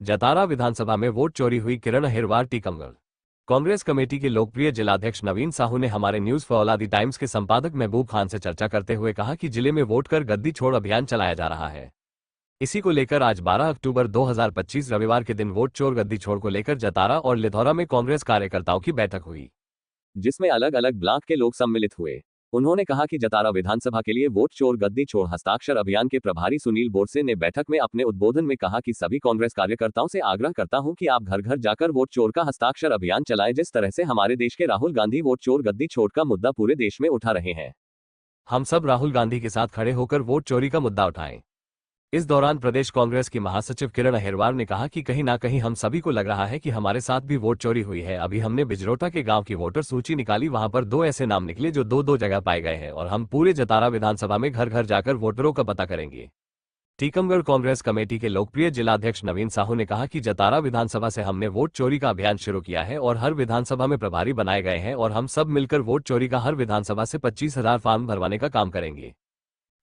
जतारा विधानसभा में वोट चोरी हुई, किरण अहिरवार टीकमगढ़। कांग्रेस कमेटी के लोकप्रिय जिलाध्यक्ष नवीन साहू ने हमारे न्यूज फौलादी टाइम्स के संपादक महबूब खान से चर्चा करते हुए कहा कि जिले में वोट कर गद्दी छोड़ अभियान चलाया जा रहा है। इसी को लेकर आज 12 अक्टूबर 2025 रविवार के दिन वोट चोर गद्दी छोड़ को लेकर जतारा और लिधौरा में कांग्रेस कार्यकर्ताओं की बैठक हुई, जिसमें अलग अलग ब्लॉक के लोग सम्मिलित हुए। उन्होंने कहा कि जतारा विधानसभा के लिए वोट चोर गद्दी छोड़ हस्ताक्षर अभियान के प्रभारी सुनील बोरसे ने बैठक में अपने उद्बोधन में कहा कि सभी कांग्रेस कार्यकर्ताओं से आग्रह करता हूं कि आप घर घर जाकर वोट चोर का हस्ताक्षर अभियान चलाएं। जिस तरह से हमारे देश के राहुल गांधी वोट चोर गद्दी छोड़ का मुद्दा पूरे देश में उठा रहे हैं, हम सब राहुल गांधी के साथ खड़े होकर वोट चोरी का मुद्दा उठाएं। इस दौरान प्रदेश कांग्रेस की महासचिव किरण अहिरवार ने कहा कि कहीं ना कहीं हम सभी को लग रहा है कि हमारे साथ भी वोट चोरी हुई है। अभी हमने बिजरोटा के गांव की वोटर सूची निकाली, वहां पर 2 ऐसे नाम निकले जो दो जगह पाए गए हैं और हम पूरे जतारा विधानसभा में घर घर जाकर वोटरों का पता करेंगे। टीकमगढ़ कांग्रेस कमेटी के लोकप्रिय जिलाध्यक्ष नवीन साहू ने कहा कि जतारा विधानसभा से हमने वोट चोरी का अभियान शुरू किया है और हर विधानसभा में प्रभारी बनाए गए हैं और हम सब मिलकर वोट चोरी का हर विधानसभा से 25,000 फॉर्म भरवाने का काम करेंगे।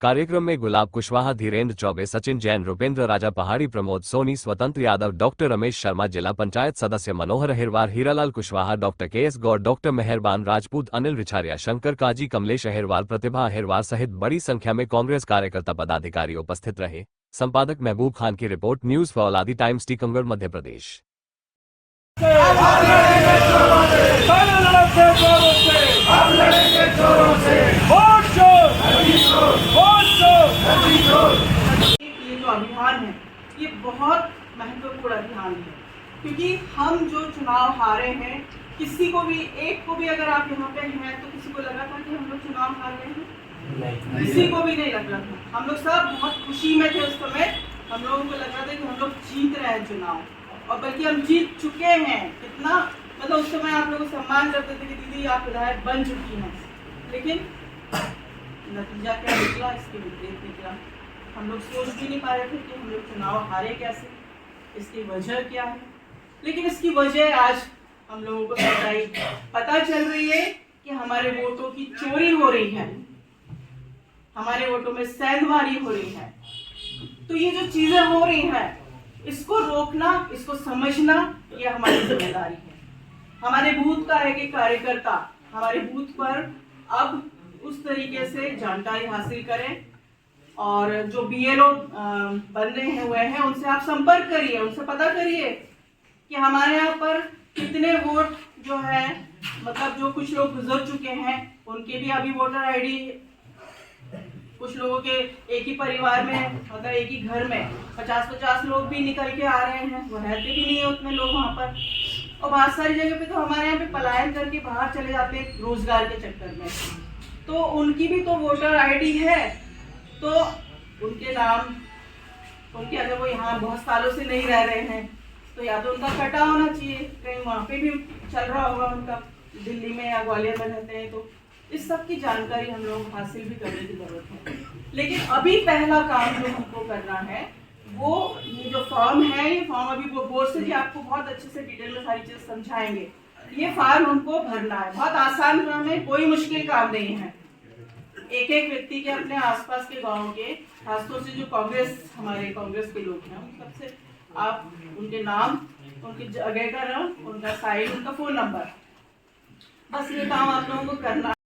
कार्यक्रम में गुलाब कुशवाहा, धीरेन्द्र चौबे, सचिन जैन, रुपेंद्र राजा पहाड़ी, प्रमोद सोनी, स्वतंत्र यादव, डॉक्टर रमेश शर्मा, जिला पंचायत सदस्य Manohar Ahirwar, Hiralal Kushwaha, doctor KS Gaur, doctor Mehrban Rajput, Anil Richharia, Shankar काजी, कमलेश अहिरवार, प्रतिभा अहिरवार सहित बड़ी संख्या में कांग्रेस कार्यकर्ता पदाधिकारी उपस्थित रहे। संपादक महबूब खान की report, news फौलादी times, Tikamgarh, Madhya Pradesh. ये जो अभियान है ये बहुत महत्वपूर्ण अभियान है, क्योंकि हम जो चुनाव हारे हैं, किसी को भी, एक को भी अगर आप यहाँ पे हैं तो किसी को लगा था कि हम लोग चुनाव हार गए हैं? नहीं, किसी को भी नहीं लग रहा था। हम लोग सब बहुत खुशी में थे उस समय। हम लोगों को लग रहा था कि हम लोग जीत रहे हैं चुनाव, और बल्कि हम जीत चुके हैं। कितना मतलब उस समय आप लोग सम्मान करते थे कि दीदी आप विधायक बन चुकी हैं, लेकिन नतीजा क्या निकला, इसके विपरीत निकला। हम लोग सोच भी नहीं पा रहे थे कि हम लोग चुनाव हारे कैसे, इसकी वजह क्या है। लेकिन इसकी वजह आज हम लोगों को सच्चाई पता चल रही है कि हमारे वोटों की चोरी हो रही है, हमारे वोटों में सेंधमारी हो रही है। तो ये जो चीजें हो रही हैं, इसको रोकना, इसको समझना, ये हमारी जिम्मेदारी है। हमारे बूथ का एक कार्यकर्ता हमारे बूथ पर अब उस तरीके से जानकारी हासिल करें, और जो BLO बनने हुए हैं उनसे आप संपर्क करिए, उनसे पता करिए कि हमारे यहाँ पर कितने वोट जो है, मतलब जो कुछ लोग गुजर चुके हैं उनके भी अभी वोटर ID, कुछ लोगों के एक ही परिवार में, मतलब एक ही घर में 50-50 लोग भी निकल के आ रहे हैं, वो रहते भी नहीं है उतने लोग वहाँ पर। और बहुत सारी जगह पे तो हमारे यहाँ पे पलायन करके बाहर चले जाते हैं रोजगार के चक्कर में, तो उनकी भी तो वोटर ID है। तो उनके नाम, उनके अगर वो यहाँ बहुत सालों से नहीं रह रहे हैं तो या तो उनका कटा होना चाहिए, कहीं वहाँ पे भी चल रहा होगा उनका, दिल्ली में या ग्वालियर में रहते हैं, तो इस सब की जानकारी हम लोग हासिल भी करने की जरूरत है। लेकिन अभी पहला काम जो हमको करना है वो ये जो फॉर्म है, ये फॉर्म अभी वो बोर्ड से जी आपको बहुत अच्छे से डिटेल में सारी चीज समझाएंगे। ये फॉर्म हमको भरना है, बहुत आसान काम है, कोई मुश्किल काम नहीं है। एक एक व्यक्ति के अपने आसपास के गांव के, खासतौर से जो हमारे कांग्रेस के लोग हैं, उन सबसे आप उनके नाम, उनकी जगह का नाम, उनका साइन, उनका फोन नंबर, बस ये काम आप लोगों को करना है।